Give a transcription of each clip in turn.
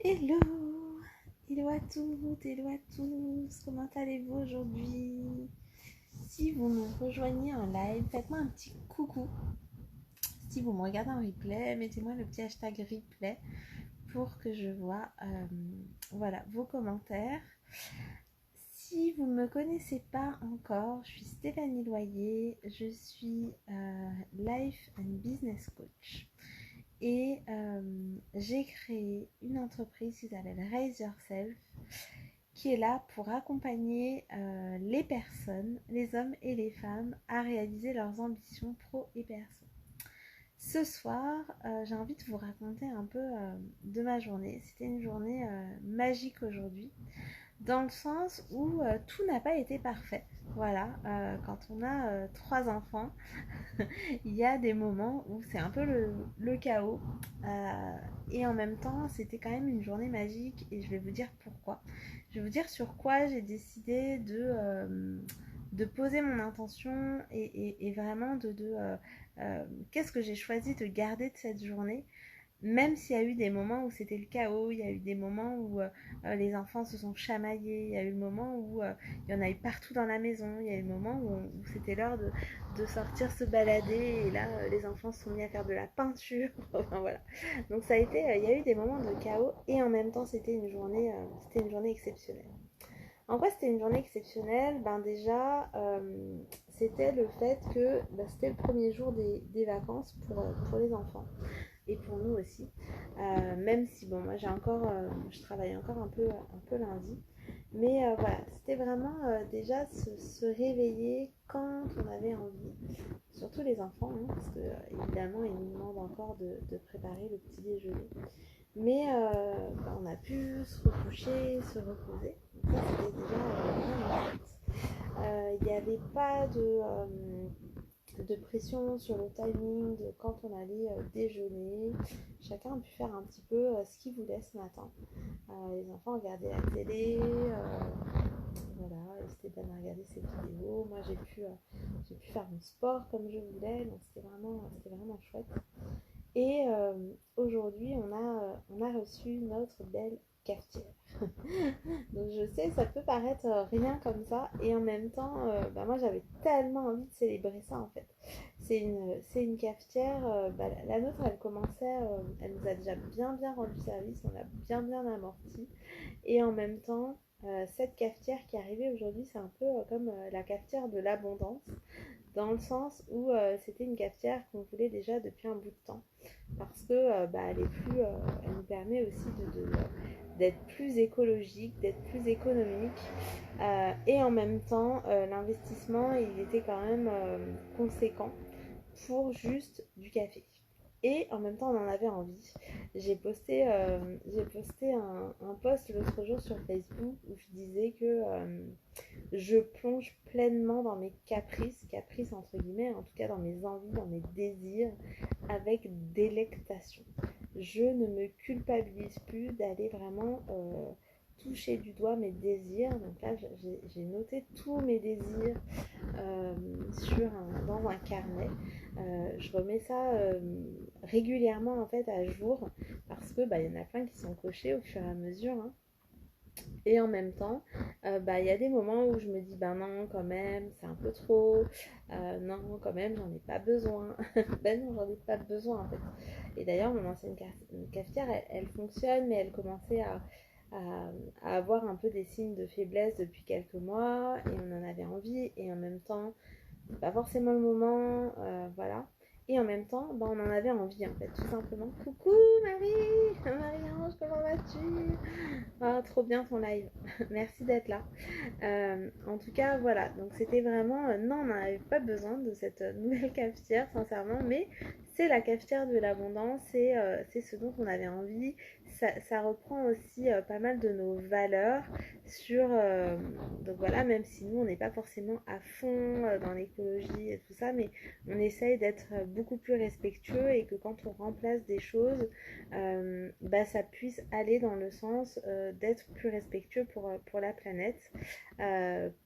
Hello, hello à toutes, hello à tous, comment allez-vous aujourd'hui? Si vous me rejoignez en live, faites-moi un petit coucou. Si vous me regardez en replay, mettez-moi le petit hashtag replay pour que je vois voilà, vos commentaires. Si vous ne me connaissez pas encore, je suis Stéphanie Loyer, je suis Life and Business Coach. Et j'ai créé une entreprise qui s'appelle Raise Yourself, qui est là pour accompagner les personnes, les hommes et les femmes, à réaliser leurs ambitions pro et perso. Ce soir, j'ai envie de vous raconter un peu de ma journée. C'était une journée magique aujourd'hui, dans le sens où tout n'a pas été parfait. Voilà, quand on a 3 enfants, il y a des moments où c'est un peu le chaos. Et en même temps, c'était quand même une journée magique et je vais vous dire pourquoi. Je vais vous dire sur quoi j'ai décidé de poser mon intention et vraiment qu'est-ce que j'ai choisi de garder de cette journée. Même s'il y a eu des moments où c'était le chaos, il y a eu des moments où les enfants se sont chamaillés, il y a eu le moment où il y en a eu partout dans la maison, il y a eu le moment où c'était l'heure de sortir se balader et là les enfants se sont mis à faire de la peinture. Enfin voilà. Donc ça a été, il y a eu des moments de chaos et en même temps c'était une journée exceptionnelle. En quoi c'était une journée exceptionnelle? Ben déjà, c'était le fait que c'était le premier jour des vacances pour les enfants et pour nous aussi. Même si bon, moi je travaille encore un peu lundi, mais voilà, c'était vraiment déjà se réveiller quand on avait envie, surtout les enfants, hein, parce que évidemment ils nous demandent encore de préparer le petit déjeuner. Mais on a pu se recoucher, se reposer. Donc ça, c'était déjà vraiment chouette. Il n'y avait pas de pression sur le timing de quand on allait déjeuner. Chacun a pu faire un petit peu ce qu'il voulait ce matin. Les enfants regardaient la télé, voilà, Esteban a regardé ses vidéos. Moi, j'ai pu faire mon sport comme je voulais, donc c'était vraiment chouette. Et aujourd'hui, on a reçu notre belle cafetière. Donc je sais, ça peut paraître rien comme ça, et en même temps, moi j'avais tellement envie de célébrer ça en fait. C'est une cafetière, la nôtre elle commençait, elle nous a déjà bien rendu service, on l'a bien amorti, et en même temps, cette cafetière qui est arrivée aujourd'hui, c'est un peu comme la cafetière de l'abondance, dans le sens où c'était une cafetière qu'on voulait déjà depuis un bout de temps, parce que elle nous permet aussi d'être plus écologique, d'être plus économique, et en même temps l'investissement il était quand même conséquent pour juste du café. Et en même temps, on en avait envie. J'ai posté un post l'autre jour sur Facebook où je disais que je plonge pleinement dans mes caprices entre guillemets, en tout cas dans mes envies, dans mes désirs, avec délectation. Je ne me culpabilise plus d'aller vraiment toucher du doigt mes désirs. Donc là, j'ai noté tous mes désirs dans un carnet. Je remets ça régulièrement en fait à jour parce que il y en a plein qui sont cochés au fur et à mesure, hein. Et en même temps, il y a des moments où je me dis, ben non, quand même, c'est un peu trop. Non, quand même, j'en ai pas besoin. Ben non, j'en ai pas besoin en fait. Et d'ailleurs, mon ancienne cafetière, elle fonctionne, mais elle commençait à avoir un peu des signes de faiblesse depuis quelques mois. Et on en avait envie. Et en même temps, pas forcément le moment. Voilà. Et en même temps, on en avait envie en fait, tout simplement. Coucou Marie, Marie-Ange, comment vas-tu? Ah, trop bien ton live. Merci d'être là. En tout cas, voilà. Donc, c'était vraiment. Non, on n'en avait pas besoin de cette nouvelle cafetière, sincèrement. Mais c'est la cafetière de l'abondance. C'est ce dont on avait envie. Ça reprend aussi pas mal de nos valeurs. Donc, voilà, même si nous, on n'est pas forcément à fond dans l'écologie et tout ça. Mais on essaye d'être beaucoup plus respectueux et que quand on remplace des choses, ça puisse aller dans le sens d'être plus respectueux pour la planète,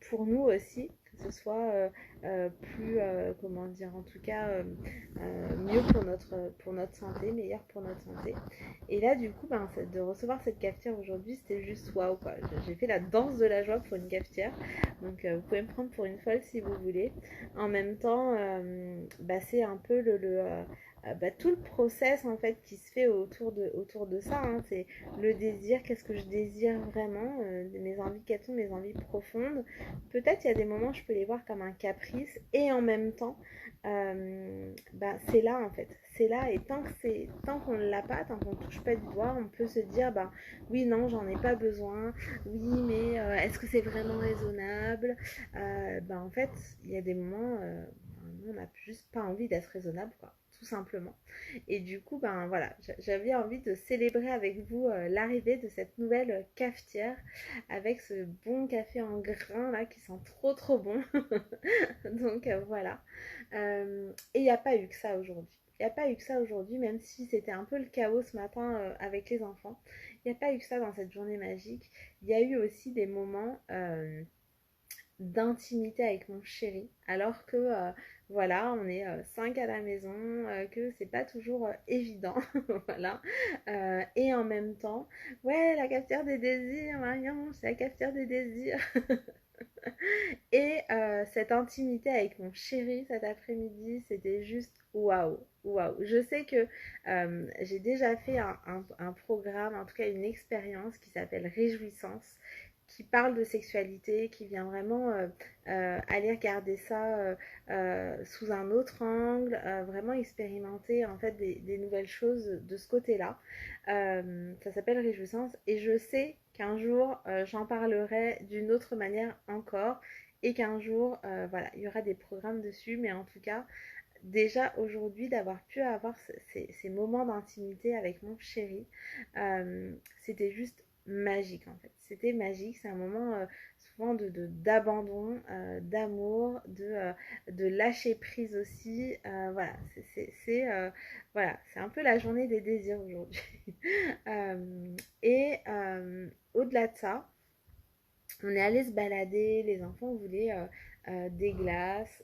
pour nous aussi, ce soit plus, comment dire, en tout cas mieux pour notre santé, meilleur pour notre santé. Et là, du coup, ben, de recevoir cette cafetière aujourd'hui, c'était juste waouh, quoi. J'ai fait la danse de la joie pour une cafetière. Donc, vous pouvez me prendre pour une folle si vous voulez. En même temps, bah, c'est un peu bah, tout le process en fait qui se fait autour de ça. Hein. C'est le désir, qu'est-ce que je désire vraiment, mes envies, quelles sont mes envies profondes. Peut-être il y a des moments je peux les voir comme un caprice et en même temps, bah, c'est là en fait. C'est là et tant qu'on ne l'a pas, tant qu'on ne touche pas du doigt, on peut se dire bah oui non j'en ai pas besoin, oui mais est-ce que c'est vraiment raisonnable, bah en fait il y a des moments on n'a juste pas envie d'être raisonnable quoi tout simplement. Et du coup, ben voilà, j'avais envie de célébrer avec vous l'arrivée de cette nouvelle cafetière avec ce bon café en grains là qui sent trop trop bon. Donc voilà. Et il n'y a pas eu que ça aujourd'hui. Il n'y a pas eu que ça aujourd'hui, même si c'était un peu le chaos ce matin avec les enfants. Il n'y a pas eu que ça dans cette journée magique. Il y a eu aussi des moments d'intimité avec mon chéri, alors que voilà, on est 5 à la maison, que c'est pas toujours évident, voilà. Et en même temps, ouais, la cafetière des désirs, Marion, c'est la cafetière des désirs. Et cette intimité avec mon chéri cet après-midi, c'était juste waouh, waouh. Je sais que j'ai déjà fait un programme, en tout cas une expérience qui s'appelle Réjouissance, qui parle de sexualité, qui vient vraiment aller regarder ça sous un autre angle, vraiment expérimenter en fait des nouvelles choses de ce côté-là. Ça s'appelle Réjouissance et je sais qu'un jour j'en parlerai d'une autre manière encore et qu'un jour voilà, il y aura des programmes dessus, mais en tout cas déjà aujourd'hui d'avoir pu avoir ces moments d'intimité avec mon chéri, c'était juste magique en fait. C'était magique, c'est un moment souvent d'abandon, d'amour, de lâcher prise aussi. Voilà, voilà, c'est un peu la journée des désirs aujourd'hui. Et au-delà de ça, on est allé se balader, les enfants voulaient des glaces,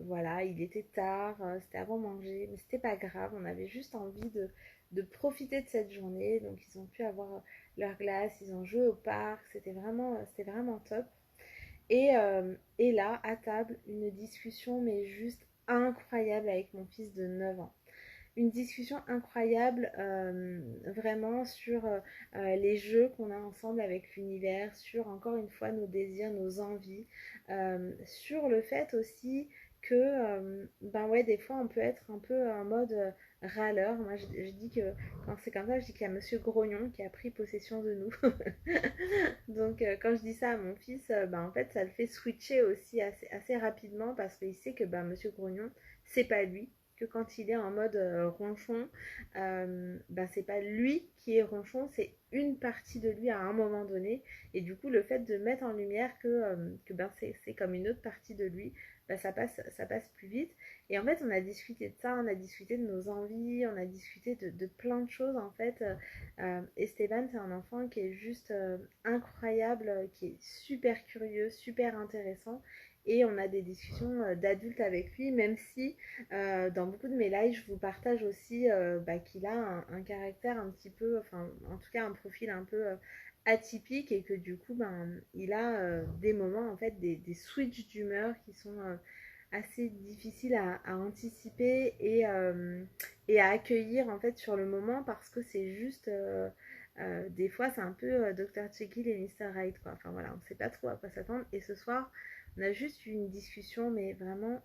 voilà, il était tard, c'était avant manger, mais c'était pas grave, on avait juste envie de profiter de cette journée, donc ils ont pu avoir leurs glaces, ils ont joué au parc, c'était vraiment top. Et là, à table, une discussion, mais juste incroyable avec mon fils de 9 ans, une discussion incroyable vraiment sur les jeux qu'on a ensemble avec l'univers, sur encore une fois nos désirs, nos envies, sur le fait aussi que ben ouais des fois on peut être un peu en mode râleur. Moi je dis que quand c'est comme ça je dis qu'il y a Monsieur Grognon qui a pris possession de nous. Donc quand je dis ça à mon fils, ben, en fait ça le fait switcher aussi assez rapidement parce qu'il sait que ben, Monsieur Grognon c'est pas lui, que quand il est en mode ronchon, ben c'est pas lui qui est ronchon, c'est une partie de lui à un moment donné. Et du coup, le fait de mettre en lumière que ben c'est comme une autre partie de lui, ben ça passe plus vite. Et en fait, on a discuté de ça, on a discuté de nos envies, on a discuté de plein de choses en fait. Esteban, c'est un enfant qui est juste incroyable, qui est super curieux, super intéressant. Et on a des discussions d'adultes avec lui, même si dans beaucoup de mes lives, je vous partage aussi bah, qu'il a un caractère un petit peu, enfin en tout cas un profil un peu atypique et que du coup, ben, il a des moments, en fait, des switches d'humeur qui sont assez difficiles à anticiper et à accueillir en fait sur le moment parce que c'est juste... des fois, c'est un peu Dr. Jekyll et Mr. Hyde, quoi. Enfin voilà, on ne sait pas trop à quoi s'attendre. Et ce soir, on a juste eu une discussion, mais vraiment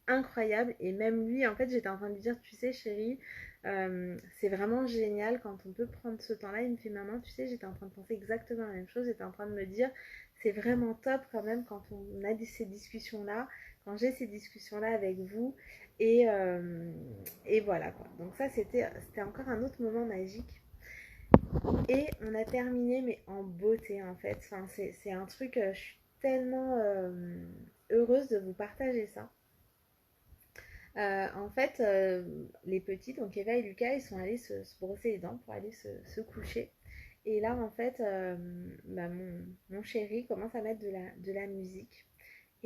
incroyable. Et même lui, en fait, j'étais en train de lui dire, tu sais, chérie, c'est vraiment génial quand on peut prendre ce temps-là. Il me fait, maman, tu sais, j'étais en train de penser exactement la même chose. J'étais en train de me dire, c'est vraiment top quand même quand on a ces discussions-là, quand j'ai ces discussions-là avec vous. Et voilà quoi. Donc ça, c'était encore un autre moment magique. Et on a terminé, mais en beauté en fait. Enfin, c'est un truc, je suis tellement heureuse de vous partager ça. En fait, les petits, donc Eva et Lucas, ils sont allés se brosser les dents pour aller se coucher. Et là, en fait, bah, mon chéri commence à mettre de la musique.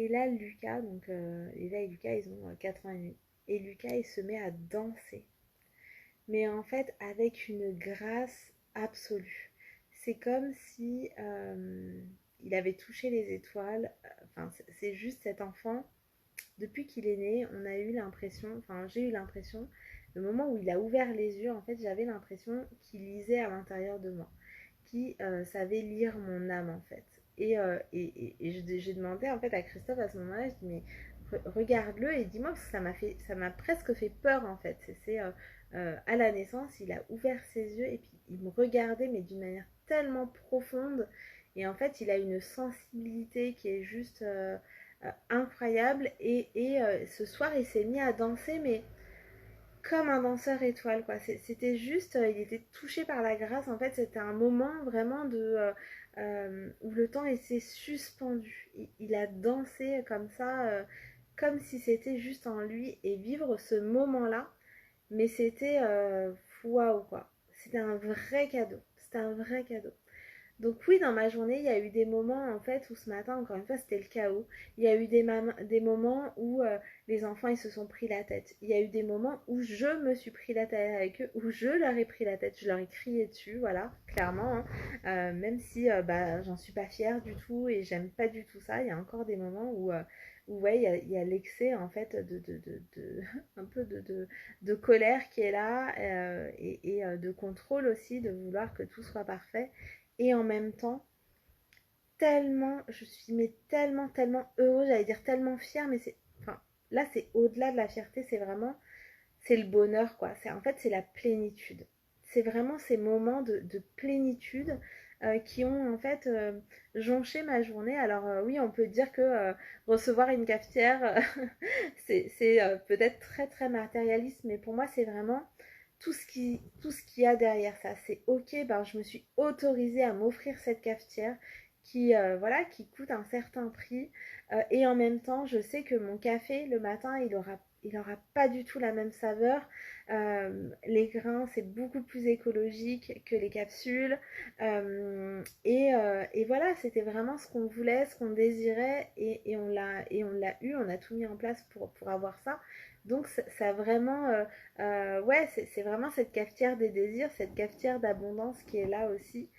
Et là, Lucas, donc Eva et Lucas, ils ont 4 ans et demi. Et Lucas, il se met à danser. Mais en fait, avec une grâce absolue. C'est comme si il avait touché les étoiles. Enfin, c'est juste cet enfant. Depuis qu'il est né, on a eu l'impression, enfin j'ai eu l'impression, le moment où il a ouvert les yeux, en fait, j'avais l'impression qu'il lisait à l'intérieur de moi, qu'il savait lire mon âme, en fait. Et j'ai demandé en fait à Christophe à ce moment-là, je dis mais regarde-le et dis-moi parce que ça m'a presque fait peur en fait. À la naissance, il a ouvert ses yeux et puis il me regardait mais d'une manière tellement profonde et en fait il a une sensibilité qui est juste incroyable et ce soir il s'est mis à danser mais comme un danseur étoile quoi. C'était juste, il était touché par la grâce en fait. C'était un moment vraiment où le temps s'est suspendu. Il a dansé comme ça, comme si c'était juste en lui et vivre ce moment là. Mais c'était waouh quoi. C'était un vrai cadeau. C'était un vrai cadeau. Donc oui, dans ma journée, il y a eu des moments en fait où ce matin, encore une fois, c'était le chaos. Il y a eu des moments où les enfants ils se sont pris la tête. Il y a eu des moments où je me suis pris la tête avec eux, où je leur ai pris la tête, je leur ai crié dessus, voilà, clairement. Hein. Même si bah, j'en suis pas fière du tout et j'aime pas du tout ça, il y a encore des moments où ouais, il y a l'excès en fait un peu de colère qui est là et de contrôle aussi, de vouloir que tout soit parfait. Et en même temps, tellement, je suis mais tellement heureuse, j'allais dire tellement fière, mais c'est, enfin, là c'est au-delà de la fierté, c'est vraiment, c'est le bonheur quoi. En fait, c'est la plénitude. C'est vraiment ces moments de plénitude qui ont en fait jonché ma journée. Alors oui, on peut dire que recevoir une cafetière, c'est peut-être très matérialiste, mais pour moi c'est vraiment tout ce qu'il y a derrière ça. C'est ok, ben, je me suis autorisée à m'offrir cette cafetière qui, voilà, qui coûte un certain prix. Et en même temps, je sais que mon café, le matin, il aura pas du tout la même saveur. Les grains, c'est beaucoup plus écologique que les capsules. Et voilà, c'était vraiment ce qu'on voulait, ce qu'on désirait. Et on l'a eu, on a tout mis en place pour avoir ça. Donc ça a vraiment ouais, c'est vraiment cette cafetière des désirs, cette cafetière d'abondance qui est là aussi.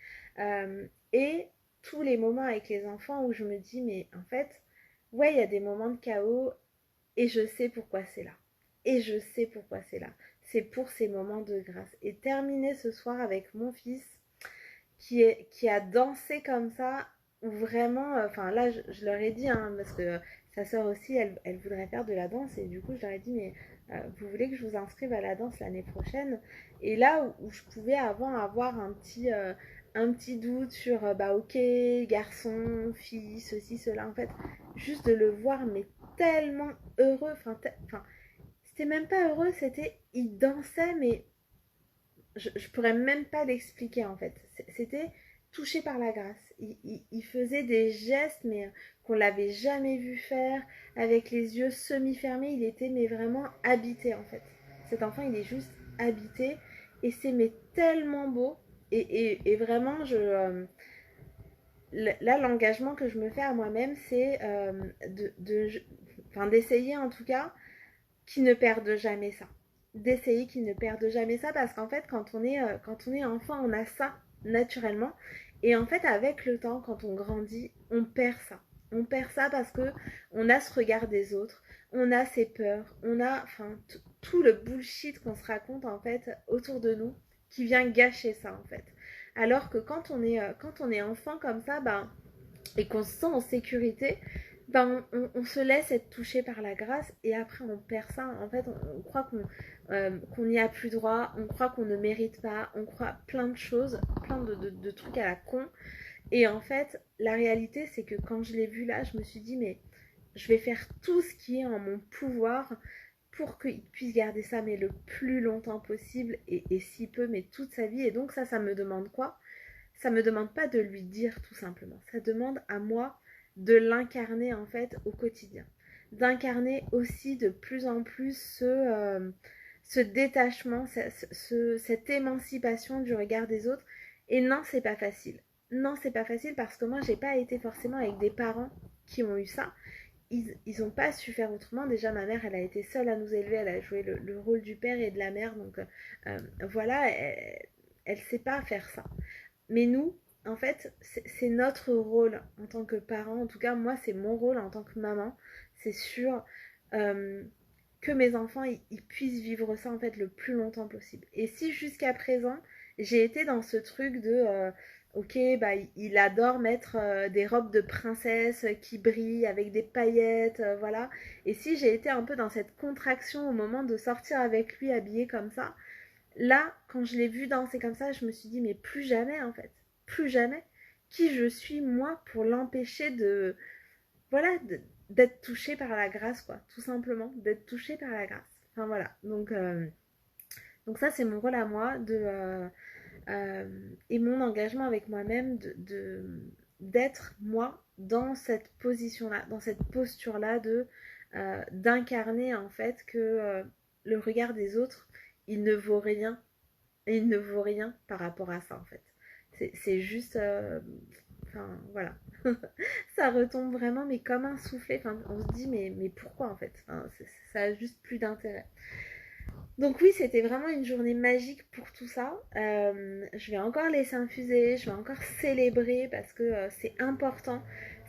Et tous les moments avec les enfants où je me dis, mais en fait, ouais, il y a des moments de chaos et je sais pourquoi c'est là. Et je sais pourquoi c'est là. C'est pour ces moments de grâce. Et terminer ce soir avec mon fils qui a dansé comme ça, ou vraiment, enfin là je leur ai dit, hein, parce que sa sœur aussi, elle voudrait faire de la danse, et du coup je leur ai dit, mais vous voulez que je vous inscrive à la danse l'année prochaine? Et là où je pouvais avant avoir un petit doute sur, bah ok, garçon, fille, ceci, cela, en fait, juste de le voir, mais tellement heureux, enfin c'était même pas heureux, c'était, il dansait, mais je pourrais même pas l'expliquer en fait. C'était touché par la grâce. Il faisait des gestes mais qu'on l'avait jamais vu faire, avec les yeux semi-fermés. Il était mais vraiment habité en fait. Cet enfant il est juste habité et c'est mais tellement beau. Et vraiment là l'engagement que je me fais à moi-même c'est enfin, d'essayer en tout cas qui ne perdent jamais ça. D'essayer qu'ils ne perdent jamais ça parce qu'en fait quand on est enfant on a ça naturellement et en fait avec le temps quand on grandit on perd ça. On perd ça parce que on a ce regard des autres, on a ses peurs, on a enfin tout le bullshit qu'on se raconte en fait autour de nous qui vient gâcher ça en fait. Alors que quand on est enfant comme ça, ben, et qu'on se sent en sécurité, ben on se laisse être touché par la grâce et après on perd ça. En fait, on croit qu'on n'y a plus droit, on croit qu'on ne mérite pas, on croit plein de choses, plein de trucs à la con. Et en fait, la réalité, c'est que quand je l'ai vu là, je me suis dit, mais je vais faire tout ce qui est en mon pouvoir pour qu'il puisse garder ça, mais le plus longtemps possible et si peu, mais toute sa vie. Et donc ça me demande quoi? Ça me demande pas de lui dire tout simplement. Ça demande à moi de l'incarner en fait au quotidien. D'incarner aussi de plus en plus ce détachement, cette émancipation du regard des autres. Et non, c'est pas facile. Non, c'est pas facile parce que moi, j'ai pas été forcément avec des parents qui ont eu ça. ils ont pas su faire autrement. Déjà, ma mère, elle a été seule à nous élever, elle a joué le rôle du père et de la mère, donc voilà, elle sait pas faire ça. Mais nous, en fait, c'est notre rôle en tant que parent. En tout cas, moi, c'est mon rôle en tant que maman. C'est sûr euh, que mes enfants, ils puissent vivre ça en fait le plus longtemps possible. Et si jusqu'à présent, j'ai été dans ce truc de ok, bah il adore mettre des robes de princesse qui brillent avec des paillettes, voilà. Et si j'ai été un peu dans cette contraction au moment de sortir avec lui habillé comme ça, là, quand je l'ai vu danser comme ça, je me suis dit, mais plus jamais en fait, plus jamais. Qui je suis moi pour l'empêcher de, voilà, d'être touché par la grâce, quoi, tout simplement, d'être touché par la grâce. Enfin voilà, donc ça c'est mon rôle à moi et mon engagement avec moi-même d'être moi dans cette position-là, dans cette posture-là d'incarner en fait que le regard des autres, il ne vaut rien, il ne vaut rien par rapport à ça en fait. C'est juste, enfin voilà, ça retombe vraiment mais comme un soufflet. Enfin, on se dit mais pourquoi en fait, enfin, ça a juste plus d'intérêt. Donc oui, c'était vraiment une journée magique pour tout ça. Je vais encore laisser infuser, je vais encore célébrer parce que c'est important.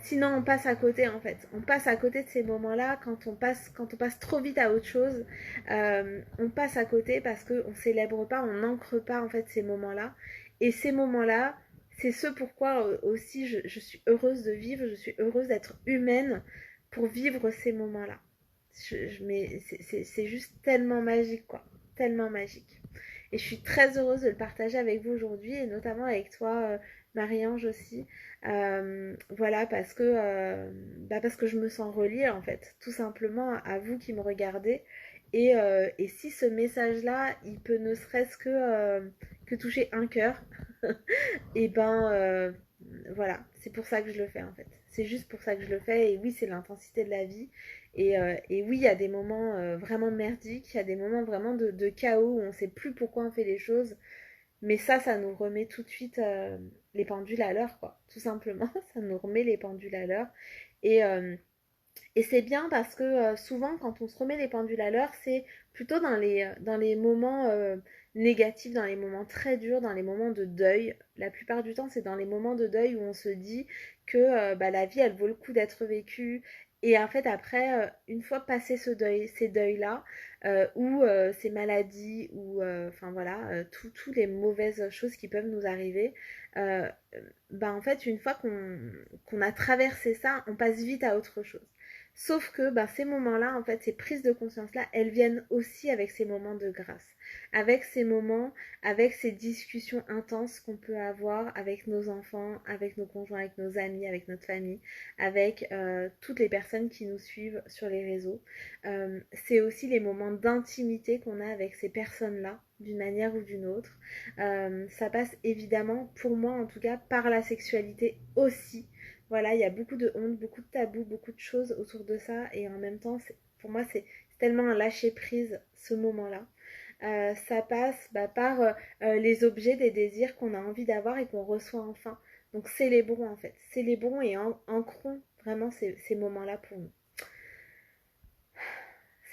Sinon, on passe à côté en fait. On passe à côté de ces moments-là quand on passe trop vite à autre chose. On passe à côté parce qu'on ne célèbre pas, on n'ancre pas en fait ces moments-là. Et ces moments-là, c'est ce pourquoi aussi je suis heureuse de vivre, je suis heureuse d'être humaine pour vivre ces moments-là. Mais c'est juste tellement magique, quoi. Tellement magique. Et je suis très heureuse de le partager avec vous aujourd'hui, et notamment avec toi, Marie-Ange aussi. Voilà, parce que je me sens reliée, en fait, tout simplement à vous qui me regardez. Et si ce message-là, il peut ne serait-ce que toucher un cœur, et voilà, c'est pour ça que je le fais en fait. C'est juste pour ça que je le fais. Et oui, c'est l'intensité de la vie. Et oui, il y a des moments vraiment merdiques, il y a des moments vraiment de chaos où on ne sait plus pourquoi on fait les choses. Mais ça nous remet tout de suite les pendules à l'heure, quoi. Tout simplement, ça nous remet les pendules à l'heure. Et, euh, et c'est bien parce que souvent, quand on se remet les pendules à l'heure, c'est plutôt dans les moments négatifs, dans les moments très durs, dans les moments de deuil. La plupart du temps, c'est dans les moments de deuil où on se dit que la vie, elle vaut le coup d'être vécue. Et en fait, après, une fois passé ces deuils-là, ou ces maladies, ou enfin voilà, toutes les mauvaises choses qui peuvent nous arriver, euh, en fait, une fois qu'on a traversé ça, on passe vite à autre chose. Sauf que ces moments-là, en fait, ces prises de conscience-là, elles viennent aussi avec ces moments de grâce, avec ces moments, avec ces discussions intenses qu'on peut avoir avec nos enfants, avec nos conjoints, avec nos amis, avec notre famille, avec toutes les personnes qui nous suivent sur les réseaux. C'est aussi les moments d'intimité qu'on a avec ces personnes-là, d'une manière ou d'une autre. Ça passe évidemment, pour moi en tout cas, par la sexualité aussi. Voilà, il y a beaucoup de honte, beaucoup de tabous, beaucoup de choses autour de ça. Et en même temps, pour moi, c'est tellement un lâcher-prise, ce moment-là. Ça passe par les objets, des désirs qu'on a envie d'avoir et qu'on reçoit enfin. Donc célébrons en fait. Célébrons et ancrons vraiment ces moments-là pour nous.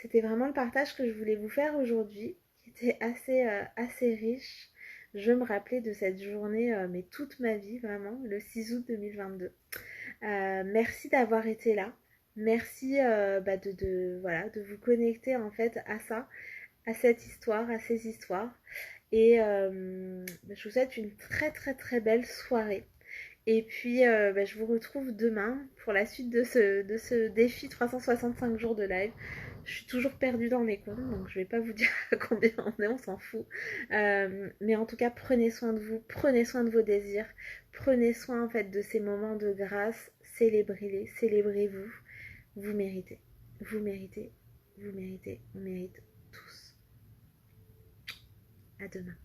C'était vraiment le partage que je voulais vous faire aujourd'hui, qui était assez riche. Je me rappelais de cette journée, mais toute ma vie, vraiment, le 6 août 2022. Merci d'avoir été là. Merci voilà, de vous connecter en fait à ça, à cette histoire, à ces histoires. Et je vous souhaite une très très très belle soirée. Et puis je vous retrouve demain pour la suite de ce défi 365 jours de live. Je suis toujours perdue dans mes comptes, donc je vais pas vous dire à combien on est, on s'en fout. Mais en tout cas, prenez soin de vous, prenez soin de vos désirs, prenez soin en fait de ces moments de grâce, célébrez-les, célébrez-vous. Vous méritez, vous méritez, vous méritez, on mérite tous. À demain.